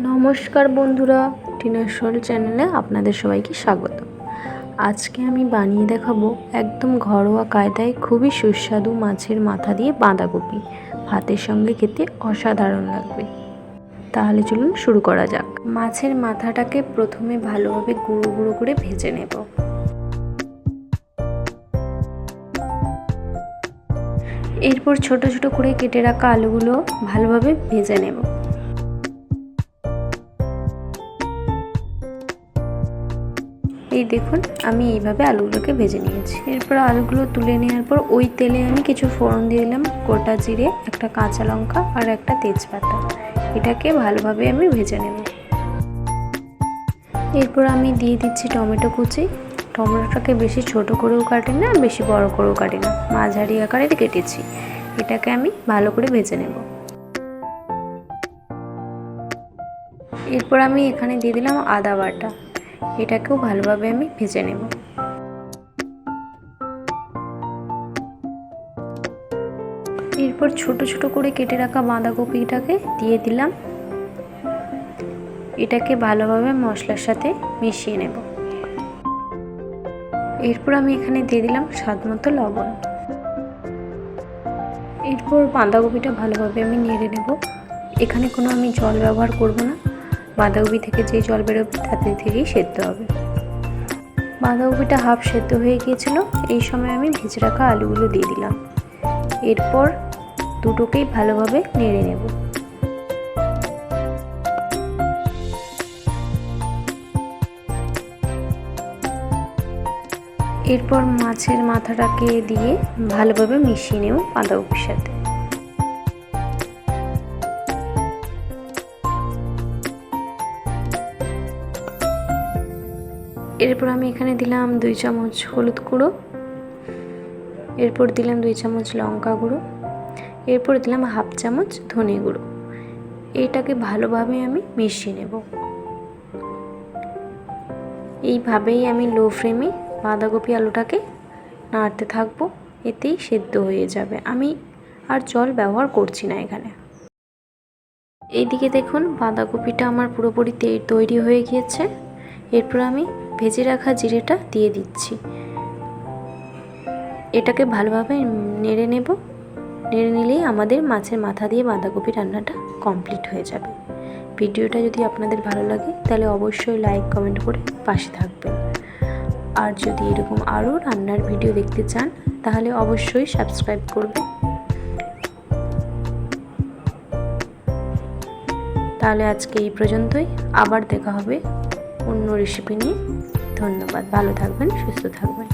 নমস্কার বন্ধুরা, টিনার শোল চ্যানেলে আপনাদের সবাইকে স্বাগত। আজকে আমি বানিয়ে দেখাবো একদম ঘরোয়া কায়দায় খুবই সুস্বাদু মাছের মাথা দিয়ে বাঁধাকপি। ভাতের সঙ্গে খেতে অসাধারণ লাগবে। তাহলে চলুন শুরু করা যাক। মাছের মাথাটাকে প্রথমে ভালোভাবে গুঁড়ো গুঁড়ো করে ভেজে নেব। এরপর ছোট ছোট করে কেটে রাখা আলুগুলো ভালোভাবে ভেজে নেব। এই দেখুন, আমি এইভাবে আলুগুলোকে ভেজে নিয়েছি। এরপর আলুগুলো তুলে নেওয়ার পর ওই তেলে আমি কিছু ফোড়ন দিয়ে দিলাম, গোটা জিরে, একটা কাঁচা লঙ্কা আর একটা তেজপাতা। এটাকে ভালোভাবে আমি ভেজে নেব। এরপর আমি দিয়ে দিচ্ছি টমেটো কুচি। টমেটোটাকে বেশি ছোট করেও কাটি না, বেশি বড় করেও কাটি না, মাঝারি আকারে কেটেছি। এটাকে আমি ভালো করে ভেজে নেব। এরপর আমি এখানে দিয়ে দিলাম আদা বাটা। এটাকেও ভালোভাবে আমি ভেজে নেব। এরপর ছোট ছোট করে কেটে রাখা বাঁধাকপিটাকে দিয়ে দিলাম। এটাকে ভালোভাবে মশলার সাথে মিশিয়ে নেব। এরপর আমি এখানে দিয়ে দিলাম স্বাদ মতো লবণ। এরপর বাঁধাকপিটা ভালোভাবে আমি নেড়ে নেব। এখানে কোনো আমি জল ব্যবহার করব না। বাঁধাকপি থেকে যে জল বেরোবে তাতে থেকেই সেদ্ধ হবে। বাঁধাকপিটা হাফ সেদ্ধ হয়ে গিয়েছিল। এই সময় আমি ভেজে রাখা আলুগুলো দিয়ে দিলাম। এরপর দুটোকেই ভালোভাবে নেড়ে নেব। এরপর মাছের মাথাটাকে দিয়ে ভালোভাবে মিশিয়ে নেব বাঁধাকপির সাথে। এরপর আমি এখানে দিলাম 2 চামচ হলুদ গুঁড়ো। এরপর দিলাম 2 চামচ লঙ্কা গুঁড়ো। এরপর দিলাম হাফ চামচ ধনে গুঁড়ো। এটাকে ভালোভাবে আমি মিশিয়ে নেব। এইভাবেই আমি লো ফ্লেমে বাঁধাকপি আলুটাকে নাড়তে থাকবো। এতেই সেদ্ধ হয়ে যাবে। আমি আর জল ব্যবহার করছি না এখানে। এইদিকে দেখুন, বাঁধাকপিটা আমার পুরোপুরি তৈরি হয়ে গিয়েছে। এরপর আমি ভেজে রাখা জিরেটা দিয়ে দিচ্ছি। এটাকে ভালোভাবে নেড়ে নেব। নেড়ে নিলেই আমাদের মাছের মাথা দিয়ে বাঁধাকপি রান্নাটা কমপ্লিট হয়ে যাবে। ভিডিওটা যদি আপনাদের ভালো লাগে তাহলে অবশ্যই লাইক কমেন্ট করে পাশে থাকবেন। আর যদি এরকম আরও রান্নার ভিডিও দেখতে চান তাহলে অবশ্যই সাবস্ক্রাইব করবেন। তাহলে আজকে এই পর্যন্তই। আবার দেখা হবে অন্য রেসিপি নিয়ে। ধন্যবাদ। ভালো থাকবেন, সুস্থ থাকবেন।